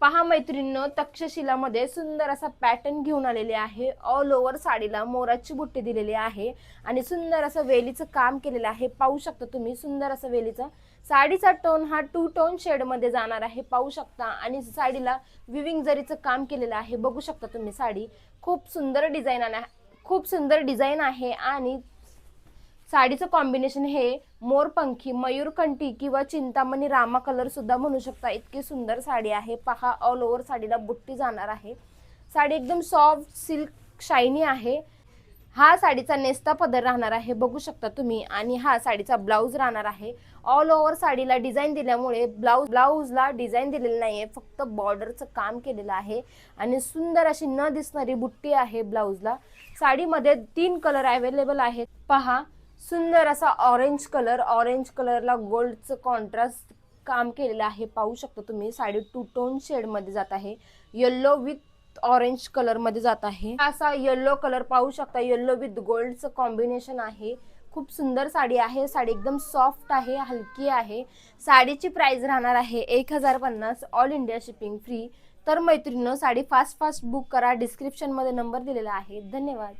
पहा मैत्रिणींनो, तक्षशिलामध्ये सुंदर असा पॅटर्न घेऊन आलेले आहे। ऑल ओव्हर साडीला मोराची बुट्टी दिलेली आहे आणि सुंदर असं वेलीचं काम केलेलं आहे। पाहू शकता तुम्ही सुंदर असं वेलीचं। साडीचा टोन हा 2 टोन शेड मध्ये जाणार आहे, पाहू शकता। आणि साडीला विविंग जरीचं काम केलेलं आहे, बघू शकता तुम्ही। साडी खूप सुंदर डिझाइन आहे आणि साडीचं कॉम्बिनेशन हे मोरपंखी, मयूरकंठी किंवा चिंतामणी रामा कलर सुद्धा म्हणू शकता। इतकी सुंदर साडी आहे। पहा, ऑल ओव्हर साडीला बुट्टी जाणार आहे। साडी एकदम सॉफ्ट सिल्क शायनी आहे। हा साडीचा नेस्ता पदर राहणार आहे, बघू शकता तुम्ही। आणि हा साडीचा ब्लाउज राहणार आहे। ऑल ओव्हर साडीला डिझाइन दिल्यामुळे ब्लाउजला डिझाइन दिलेली नाहीये, फक्त बॉर्डरचं काम केलेलं आहे आणि सुंदर अशी न दिसणारी बुट्टी आहे ब्लाउजला। साडीमध्ये 3 कलर अवेलेबल आहेत। पहा, सुंदर असा ऑरेंज कलरला गोल्डचं कॉन्ट्रास्ट काम केलेलं आहे, पाहू शकता तुम्ही। साडी 2 टोन शेड मध्ये जात आहे। येलो विथ ऑरेंज कलर मध्ये जात आहे। असा येलो कलर पाहू शकता, येलो विथ गोल्डचं कॉम्बिनेशन आहे। खूप सुंदर साडी आहे। साडी एकदम सॉफ्ट आहे, हलकी आहे। साडीची प्राइस राहणार आहे 1050, ऑल इंडिया शिपिंग फ्री। तर मैत्रिणींनो, साडी फास्ट बुक करा। डिस्क्रिप्शन मध्ये नंबर दिलेला आहे। धन्यवाद।